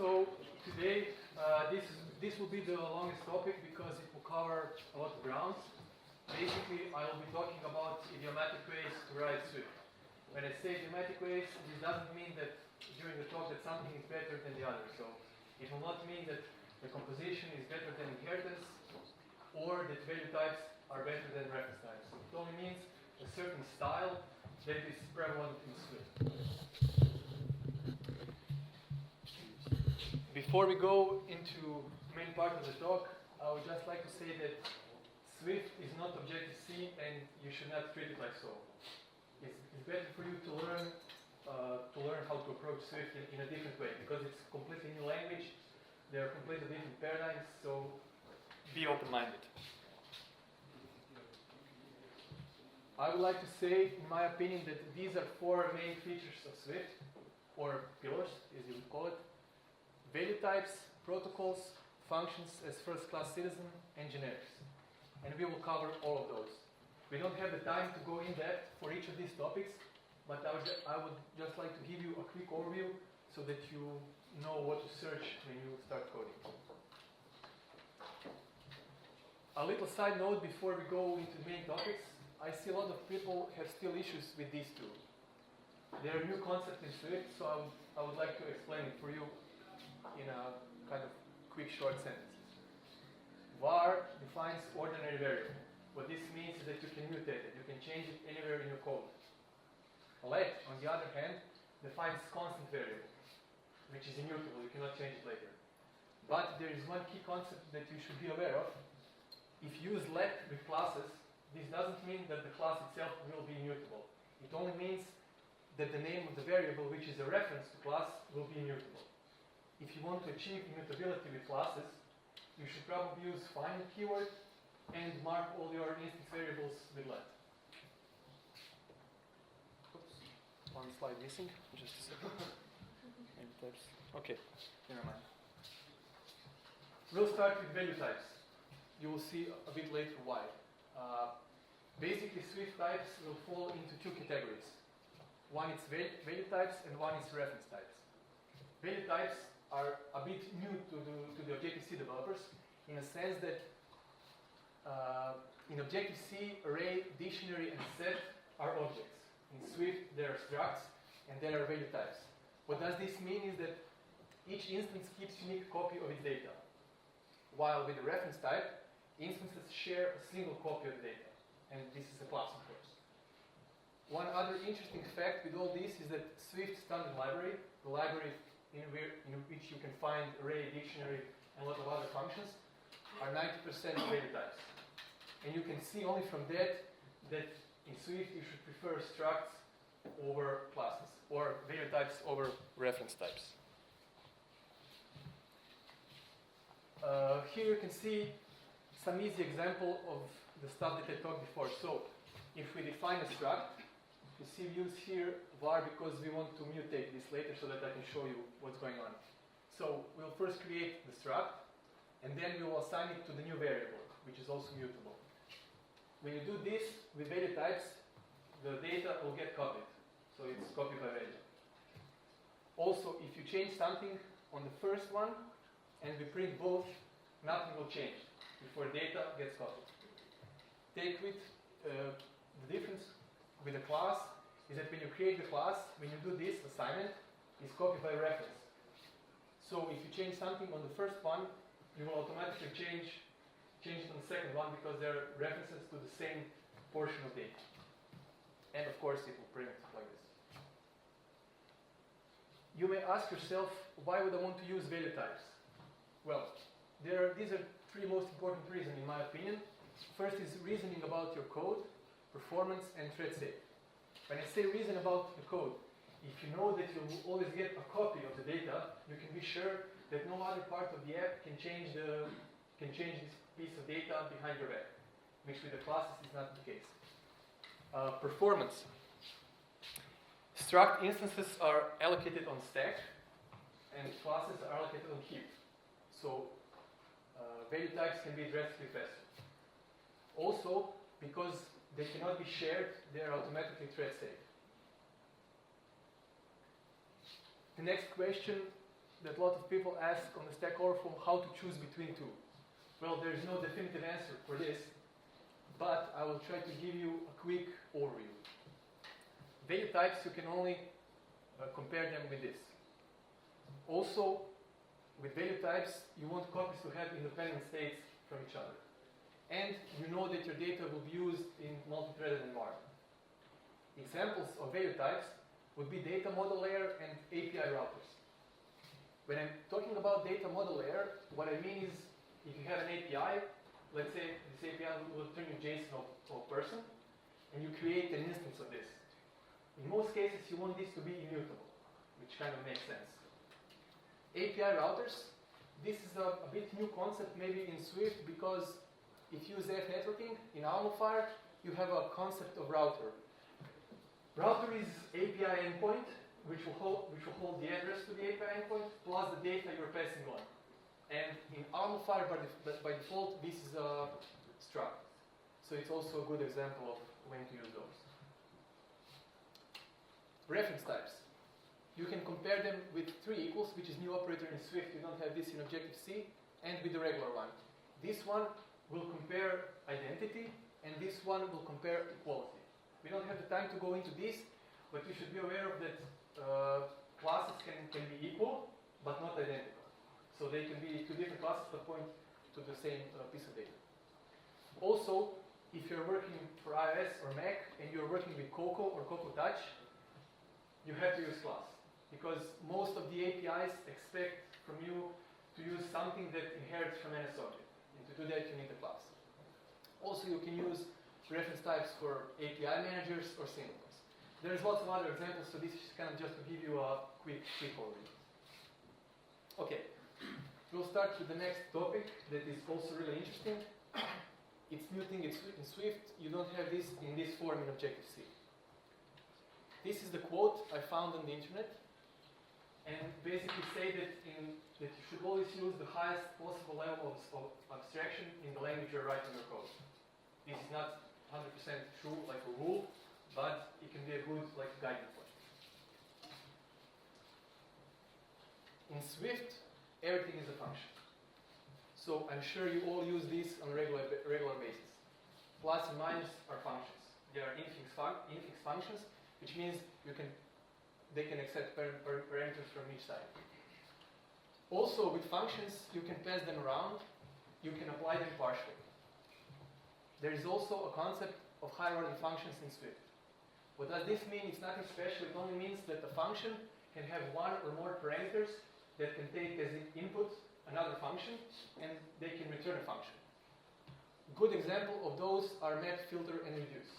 So today this will be the longest topic because it will cover a lot of grounds. Basically, I will be talking about idiomatic ways to write Swift. When I say idiomatic ways, this doesn't mean that during the talk that something is better than the other. So it will not mean that the composition is better than inheritance or that value types are better than reference types. It only means a certain style that is prevalent in Swift. Before we go into the main part of the talk, I would just like to say that Swift is not Objective-C and you should not treat it like so. It's better for you to learn how to approach Swift in a different way because it's a completely new language. There are completely different paradigms, so be open-minded. I would like to say, in my opinion, that these are four main features of Swift, or pillars, as you would call it. Value types, protocols, functions as first-class citizen, and generics. And we will cover all of those. We don't have the time to go in depth for each of these topics, but I would just like to give you a quick overview so that you know what to search when you start coding. A little side note before we go into the main topics. I see a lot of people have still issues with these two. They are new concepts in Swift, so I would like to explain it for you in a kind of quick short sentence. var defines ordinary variable. What this means is that you can mutate it. You can change it anywhere in your code. Let, on the other hand, defines constant variable, which is immutable. You cannot change it later. But there is one key concept that you should be aware of. If you use let with classes, this doesn't mean that the class itself will be immutable. It only means that the name of the variable, which is a reference to class, will be immutable. If you want to achieve immutability with classes, you should probably use find keyword and mark all your instance variables with let. Oops, one slide missing. Just a second. Okay, never mind. We'll start with value types. You will see a bit later why. Basically, Swift types will fall into two categories. One is value types and one is reference types. Value types are a bit new to the Objective-C developers in a sense that in Objective-C, array, dictionary, and set are objects. In Swift, there are structs and there are value types. What does this mean is that each instance keeps a unique copy of its data. While with the reference type, instances share a single copy of the data. And this is a class, of course. One other interesting fact with all this is that Swift standard library, the library in which you can find array, dictionary, and a lot of other functions, are 90% value types. And you can see only from that in Swift you should prefer structs over classes, or value types over reference types. Here you can see some easy example of the stuff that I talked before. So, if we define a struct, you see we use here var because we want to mutate this later so that I can show you what's going on. So, we'll first create the struct, and then we will assign it to the new variable, which is also mutable. When you do this with value types, the data will get copied. So, it's copied by value. Also, if you change something on the first one, and we print both, nothing will change before data gets copied. Take with the difference with a class is that when you create the class, when you do this assignment, it's copied by reference. So if you change something on the first one, you will automatically change it on the second one because there are references to the same portion of data. And of course, it will print like this. You may ask yourself, why would I want to use value types? Well, these are three most important reasons in my opinion. First is reasoning about your code, performance, and thread safe. When I say reason about the code, if you know that you will always get a copy of the data, you can be sure that no other part of the app can change this piece of data behind your back, which with the classes is not the case. Performance. Struct instances are allocated on stack, and classes are allocated on heap. So value types can be drastically faster. Also, because they cannot be shared, they are automatically thread safe. The next question that a lot of people ask on the Stack Overflow how to choose between two. Well, there's no definitive answer for this, but I will try to give you a quick overview. Value types, you can only compare them with this. Also, with value types, you want copies to have independent states from each other. And you know that your data will be used in multi-threaded environment. Examples of value types would be data model layer and API routers. When I'm talking about data model layer, what I mean is if you have an API, let's say this API will return you JSON of a person, and you create an instance of this. In most cases, you want this to be immutable, which kind of makes sense. API routers, this is a bit new concept maybe in Swift, because if you use F networking in Almofire, you have a concept of router. Router is API endpoint, which will hold the address to the API endpoint, plus the data you're passing on. And in Almofire, by default, this is a struct. So it's also a good example of when to use those. Reference types. You can compare them with 3 equals, which is new operator in Swift. You don't have this in Objective-C, and with the regular one. This one will compare identity, and this one will compare equality. We don't have the time to go into this, but you should be aware of that classes can be equal, but not identical. So they can be 2 different classes that point to the same piece of data. Also, if you're working for iOS or Mac, and you're working with Cocoa or Cocoa Touch, you have to use class. Because most of the APIs expect from you to use something that inherits from NS object. And to do that, you need a class. Also, you can use reference types for API managers or singletons. There's lots of other examples, so this is kind of just to give you a quick overview. Okay, we'll start with the next topic that is also really interesting. It's new thing in Swift. You don't have this in this form in Objective-C. This is the quote I found on the internet, and basically say that you should always use the highest possible level of abstraction in the language you're writing your code. This is not 100% true, like a rule, but it can be a good guiding point. In Swift, everything is a function. So I'm sure you all use this on a regular basis. Plus and minus are functions. They are infix functions, which means they can accept parameters from each side. Also, with functions, you can pass them around. You can apply them partially. There is also a concept of higher-order functions in Swift. What does this mean? It's nothing special. It only means that the function can have 1 or more parameters that can take as input another function, and they can return a function. Good example of those are map, filter, and reduce.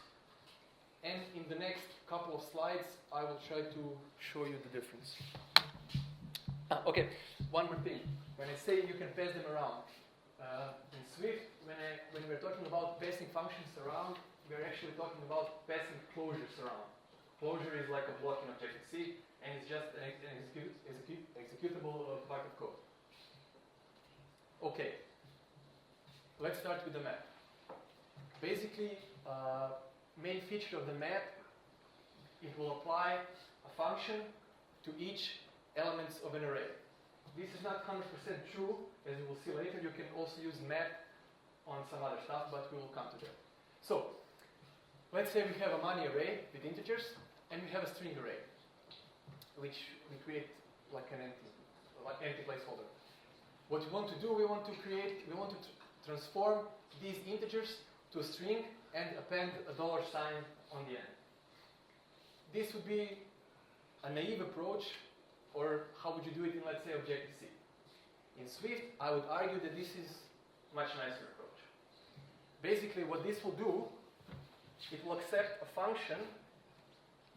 And in the next couple of slides, I will try to show you the difference. Okay, one more thing. When I say you can pass them around, in Swift, when we're talking about passing functions around, we're actually talking about passing closures around. Closure is like a block in Objective-C, and it's just an executable part of code. Okay, let's start with the map. Basically, main feature of the map, it will apply a function to each elements of an array. This is not 100% true, as you will see later. You can also use map on some other stuff, but we will come to that. So, let's say we have a money array with integers, and we have a string array, which we create like an empty placeholder. What we want to do, we want to transform these integers to a string and append a $sign on the end. This would be a naive approach, or how would you do it in, let's say, Objective-C? In Swift, I would argue that this is a much nicer approach. Basically, what this will do, it will accept a function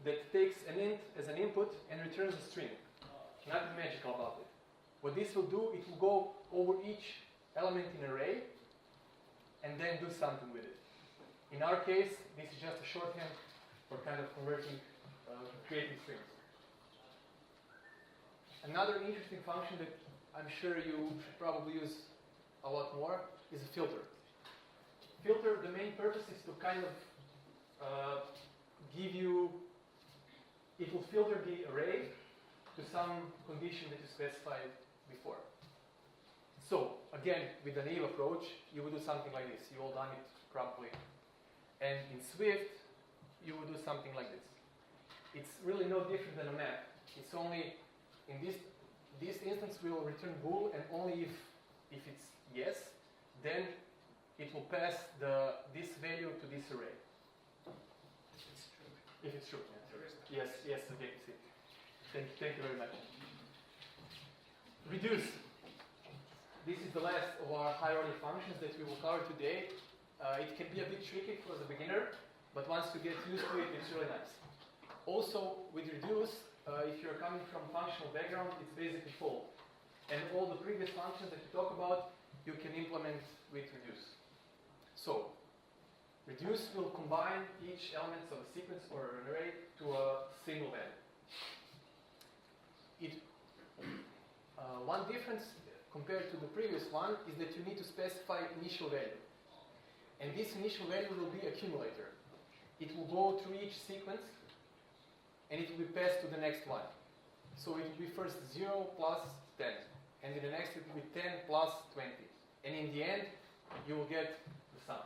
that takes an int as an input and returns a string. Nothing magical about it. What this will do, it will go over each element in an array and then do something with it. In our case, this is just a shorthand for kind of creating strings. Another interesting function that I'm sure you should probably use a lot more is a filter. Filter, the main purpose is to kind of give you, it will filter the array to some condition that you specified before. So, again, with the naive approach, you would do something like this. You all done it probably. And in Swift, you would do something like this. It's really no different than a map. It's only, in this instance, we will return bool, and only if it's yes, then it will pass this value to this array. If it's true. Yes, okay, see. Thank you very much. Reduce. This is the last of our high-order functions that we will cover today. It can be a bit tricky for the beginner, but once you get used to it, it's really nice. Also, with reduce, if you're coming from functional background, it's basically full. And all the previous functions that you talk about, you can implement with reduce. So, reduce will combine each element of a sequence or an array to a single value. One difference compared to the previous one is that you need to specify initial value. And this initial value will be accumulator. It will go through each sequence and it will be passed to the next one. So it will be first 0 plus 10. And in the next it will be 10 plus 20. And in the end, you will get the sum.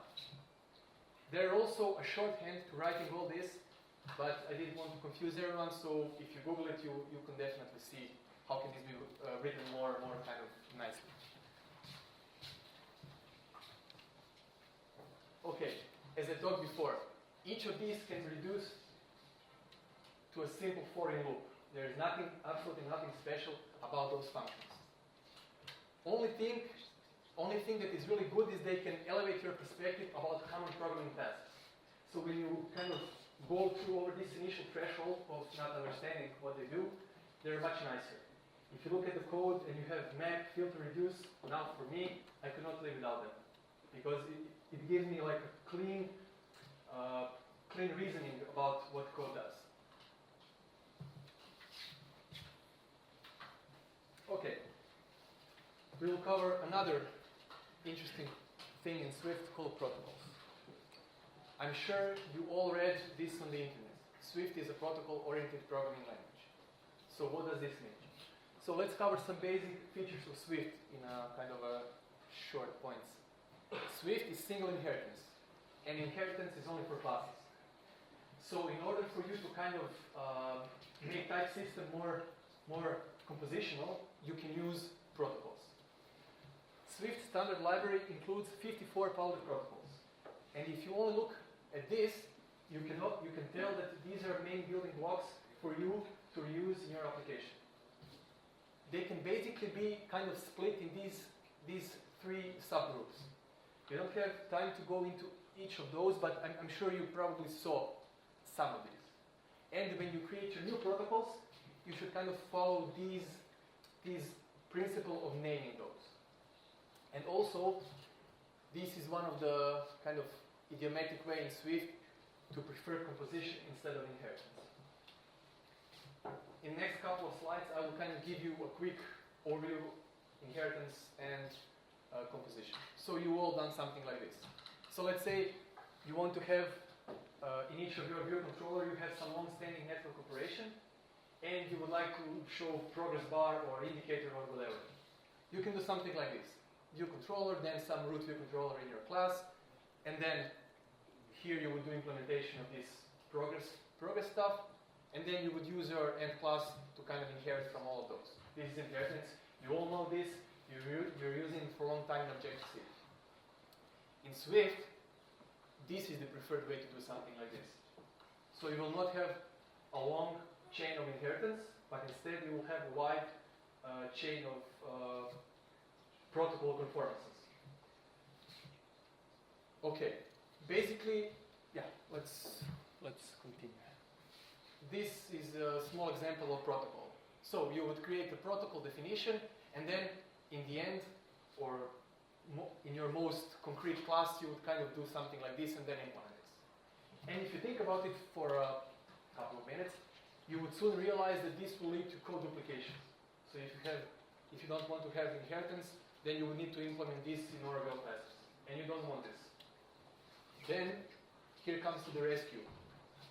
There are also a shorthand to writing all this, but I didn't want to confuse everyone, so if you Google it, you can definitely see how can this be written more kind of nicely. Okay, as I talked before, each of these can be reduced to a simple for in loop. There is absolutely nothing special about those functions. Only thing that is really good is they can elevate your perspective about common programming tasks. So when you kind of go through over this initial threshold of not understanding what they do, they're much nicer. If you look at the code and you have map, filter, reduce, now for me, I could not live without them. Because it gives me like a clean reasoning about what code does. Okay. We'll cover another interesting thing in Swift called protocols. I'm sure you all read this on the internet. Swift is a protocol-oriented programming language. So what does this mean? So let's cover some basic features of Swift in a kind of a short points. Swift is single inheritance, and inheritance is only for classes. So in order for you to kind of make type system more compositional, you can use protocols. Swift standard library includes 54 public protocols. And if you only look at this, you can tell that these are main building blocks for you to use in your application. They can basically be kind of split in these three subgroups. You don't have time to go into each of those, but I'm sure you probably saw some of these. And when you create your new protocols, you should kind of follow these principle of naming those. And also, this is one of the kind of idiomatic way in Swift to prefer composition instead of inheritance. In the next couple of slides, I will kind of give you a quick overview, inheritance and composition. So you all done something like this. So let's say you want to have, in each of your view controller, you have some long-standing network operation, and you would like to show progress bar or indicator or whatever. You can do something like this. View controller, then some root view controller in your class, and then here you would do implementation of this progress stuff, and then you would use your end class to kind of inherit from all of those. This is inheritance. You all know this. You're using it for a long time in Objective-C. In Swift, this is the preferred way to do something like this. So you will not have a long chain of inheritance, but instead you will have a wide chain of protocol conformances. Okay, basically, yeah, let's continue. This is a small example of protocol. So you would create a protocol definition, and then in the end, or in your most concrete class, you would kind of do something like this and then implement this. And if you think about it for a couple of minutes, you would soon realize that this will lead to code duplication. So if you don't want to have inheritance, then you will need to implement this in Oracle classes. And you don't want this. Then, here comes to the rescue.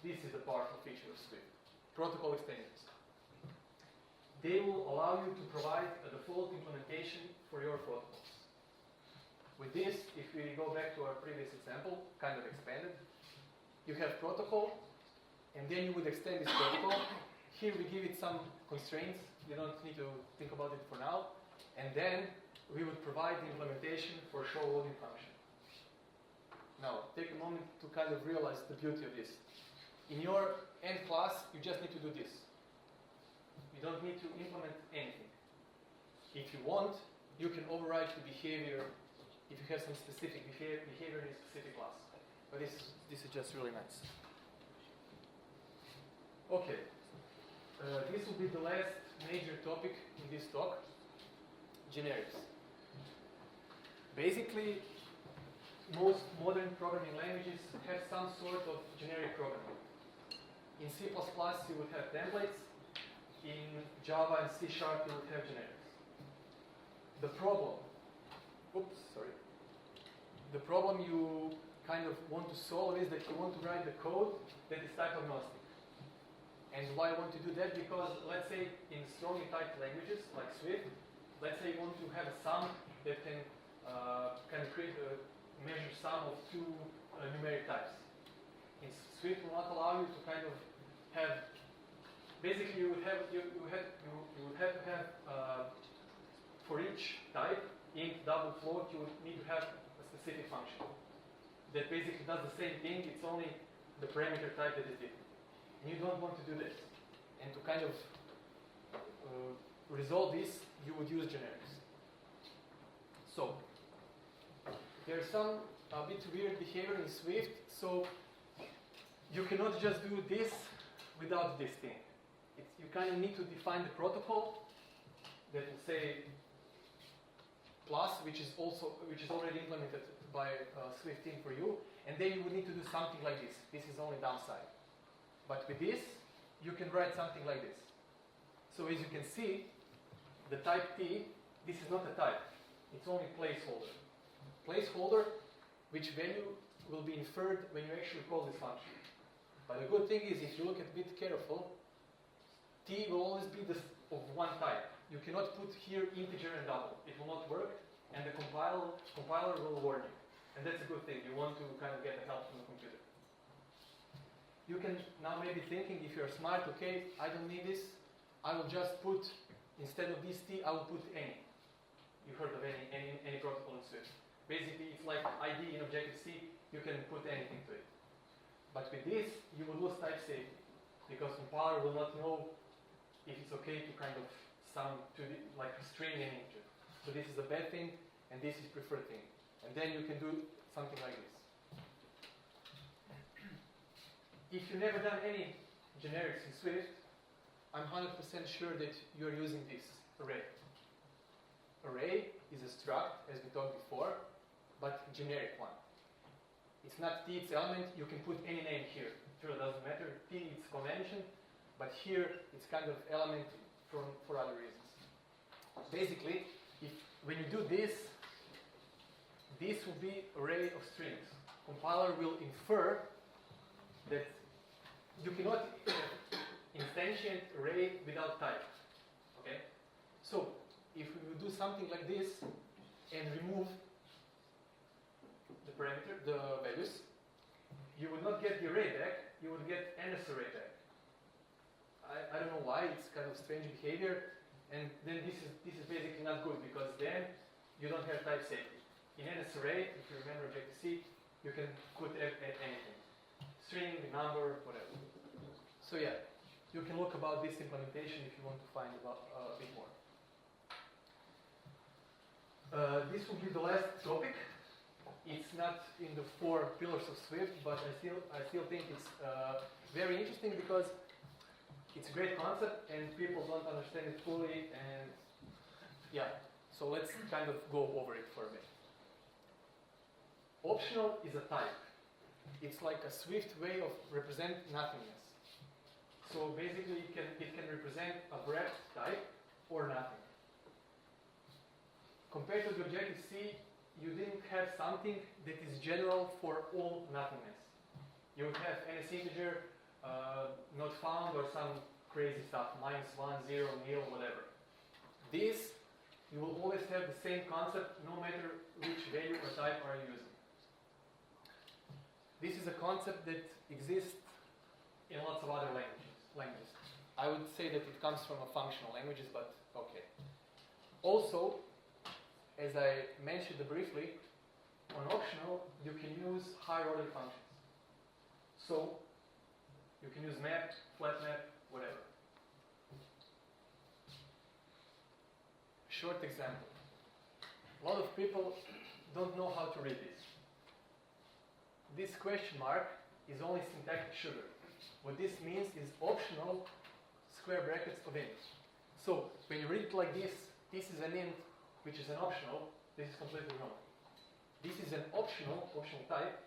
This is the powerful feature of Swift. Protocol extensions. they will allow you to provide a default implementation for your protocols. With this, if we go back to our previous example, kind of expanded, you have protocol, and then you would extend this protocol. Here we give it some constraints. You don't need to think about it for now. And then we would provide the implementation for show loading function. Now, take a moment to kind of realize the beauty of this. In your end class, you just need to do this. You don't need to implement anything. If you want, you can override the behavior if you have some specific behavior in a specific class. But this is just really nice. Okay. This will be the last major topic in this talk, generics. Basically, most modern programming languages have some sort of generic programming. In C++, you would have templates. In Java and C# you would have generics. The problem you kind of want to solve is that you want to write the code that is type agnostic. And why I want to do that? Because let's say in strongly typed languages like Swift, let's say you want to have a sum that can create a measure sum of two numeric types. In Swift will not allow you to kind of have. Basically, you would have to have for each type, int, double, float, you would need to have a specific function that basically does the same thing. It's only the parameter type that is different. And you don't want to do this. And to kind of resolve this, you would use generics. So there's some a bit weird behavior in Swift. So you cannot just do this without this thing. You kind of need to define the protocol that will say plus, which is already implemented by Swift team for you, and then you would need to do something like this. This is only downside. But with this, you can write something like this. So as you can see, the type T, this is not a type. It's only placeholder. Placeholder, which value will be inferred when you actually call this function. But the good thing is, if you look a bit careful, T will always be of one type. You cannot put here integer and double. It will not work, and the compiler will warn you. And that's a good thing. You want to kind of get the help from the computer. You can now maybe thinking, if you're smart, okay, I don't need this. I will just put, instead of this T, I will put any. You heard of any protocol in Swift. Basically, it's like ID in Objective-C. You can put anything to it. But with this, you will lose type safety, because compiler will not know if it's okay to kind of sum to like a string and integer. So this is a bad thing, and this is preferred thing. And then you can do something like this. If you've never done any generics in Swift, I'm 100% sure that you're using this array. Array is a struct, as we talked before, but a generic one. It's not T, it's element. You can put any name here. Sure, it doesn't matter. T, it's convention, but here it's kind of element for other reasons. Basically, when you do this, this will be array of strings. Compiler will infer that you cannot instantiate array without type. Okay? So if we would do something like this and remove the parameter, the values, you would not get the array back, you would get NS array back. I don't know why, it's kind of strange behavior, and then this is basically not good, because then you don't have type safety. In NS array, if you remember Objective-C, you can put anything. String, number, whatever. So yeah, you can look about this implementation if you want to find about a bit more. This will be the last topic. It's not in the 4 pillars of Swift, but I still think it's very interesting, because it's a great concept and people don't understand it fully, and yeah, so let's kind of go over it for a bit. Optional is a type. It's like a Swift way of represent nothingness. So basically it can represent a breadth type or nothing. Compared to the Objective-C, you didn't have something that is general for all nothingness. You would have NS integer, not found, or some crazy stuff, -1, 0, nil, whatever. This, you will always have the same concept no matter which value or type are you using. This is a concept that exists in lots of other languages. I would say that it comes from functional languages, but okay. Also, as I mentioned briefly, on optional, you can use higher order functions. So, you can use map, flat map, whatever. Short example. A lot of people don't know how to read this. This question mark is only syntactic sugar. What this means is optional square brackets of int. So, when you read it like this is an int, which is an optional, this is completely wrong. This is an optional type,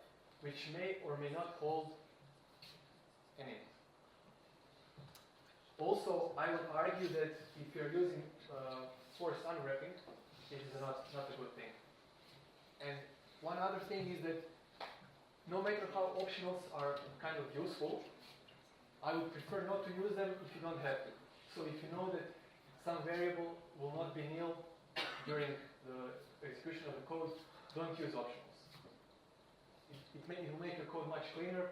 which may or may not hold an int. Also, I would argue that if you're using forced unwrapping, this is not a good thing. And one other thing is that no matter how optionals are kind of useful, I would prefer not to use them if you don't have to. So if you know that some variable will not be nil during the execution of the code, don't use optionals. It will make your code much cleaner,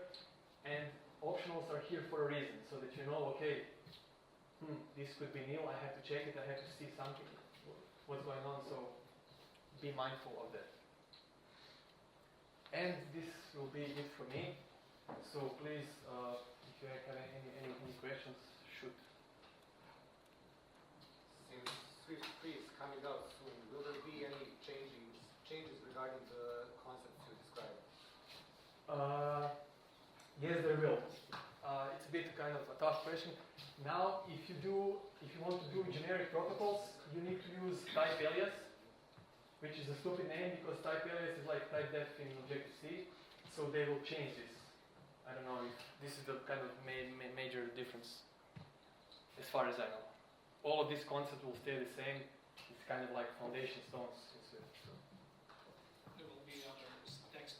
and optionals are here for a reason, so that you know, okay, this could be nil, I have to check it, I have to see something, what's going on, so be mindful of that. And this will be it for me. So please, if you have any questions, shoot. Since Swift 3 is coming out soon, will there be any changes regarding the concepts you described? Yes, there will. It's a bit kind of a tough question. Now, if you want to do generic protocols, you need to use type alias, which is a stupid name because type alias is like type def in Objective-C, so they will change this. I don't know if this is the kind of major difference, as far as I know. All of these concepts will stay the same. It's kind of like foundation stones. There will be other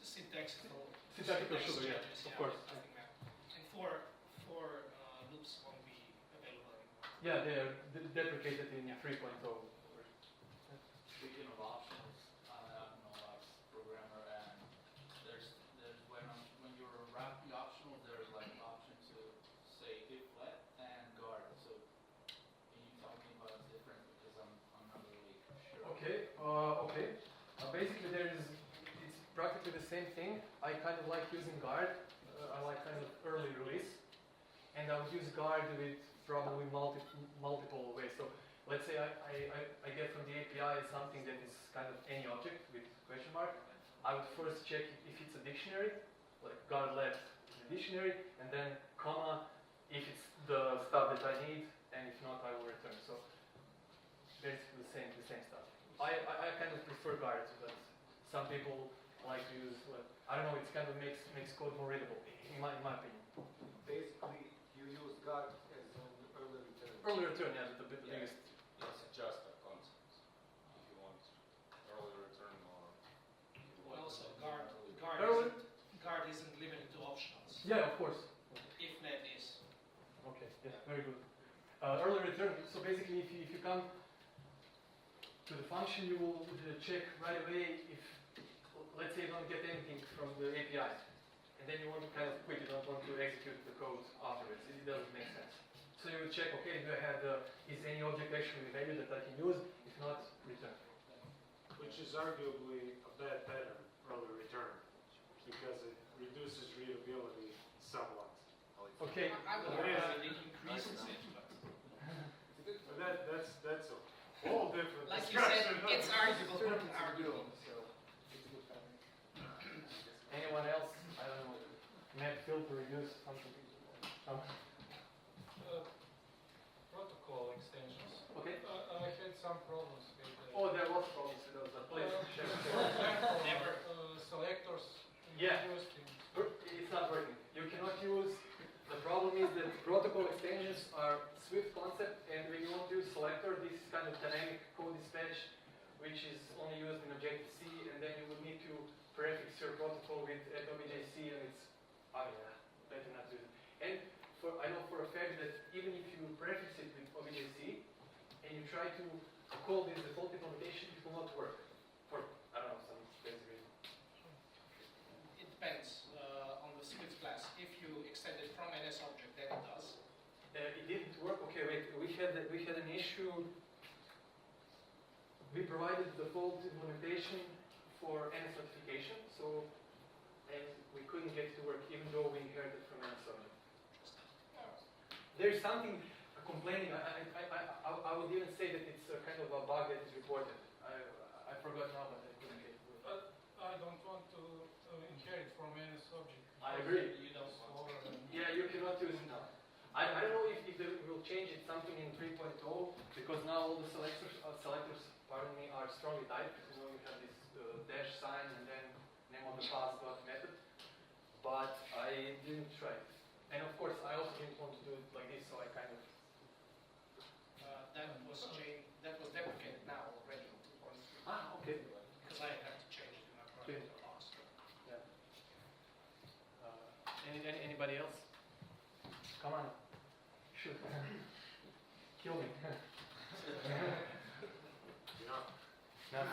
syntactical Syntactical, yeah, of course. Nothing else. And for loops won't be available anymore. Yeah, they are deprecated in 3.0. Speaking of options, I'm an OS programmer, and there's when you wrap the optionals, there's like an option to say if let and guard. So can you tell me about the difference, because I'm not really sure. Okay. Basically, it's practically the same thing. I kind of like using guard. I like kind of early release, and I would use guard with probably multiple ways. So let's say I get from the API something that is kind of any object with question mark. I would first check if it's a dictionary, like guard left is a dictionary, and then comma if it's the stuff that I need, and if not, I will return. So basically the same stuff. I kind of prefer guard, but some people like to use, I don't know, it kind of makes code more readable, in my opinion. Basically, you use guard as an early return. Early return, yeah, the biggest. It's just a concept. If you want early return or Well, also guard isn't limited to optionals. Yeah, of course. If let is. Okay, yeah, very good. Early return, so basically if you come to the function, you will check right away if, let's say you don't get anything from the API, and then you want to kind of quit, you don't want to execute the code afterwards, it doesn't make sense. So you would check, okay, do I have is any object actually a value that I can use? If not, return. Which is arguably a bad pattern, early return, because it reduces readability somewhat. Okay. I would argue that it increases it, But that's a whole different like you said, discussion. it's arguable. So, anyone else? I don't know. Map filter reduce something. Protocol extensions. Okay. I had some problems with Oh, there was problems with those. Please share. for example, Never. Selectors Yeah. used in It's not working. You cannot use. The problem is that protocol extensions are Swift concept, and when you want to use selector, this is kind of dynamic code dispatch, which is only used in Objective-C, and then you would need to prefix your protocol with @objc, and it's better not to use it. And I know for a fact that even if you prefix it with OBJC and you try to call this default implementation, it will not work for, I don't know, some specific reason. It depends on the splits class. If you extend it from NS object, then it does. It didn't work. Okay, wait. We had an issue. We provided the default implementation for NS notification, so and we couldn't get it to work even though we inherited from NS object. There is something complaining. I would even say that it's a kind of a bug that is reported. I forgot now, but I couldn't get it to work. But I don't want to inherit from any subject. I agree. You don't want to. Yeah, you cannot use it now. I don't know if they will change it something in 3.0 because now all the selectors pardon me, are strongly typed. You know, you have this dash sign and then name of the class dot method. But I didn't try it. And of course, I also didn't want to do it like this, so I kind of. That was deprecated now already. Okay. Because I had to change it in my project last. Yeah. Anybody else? Come on. Shoot. Kill me. Yeah. No.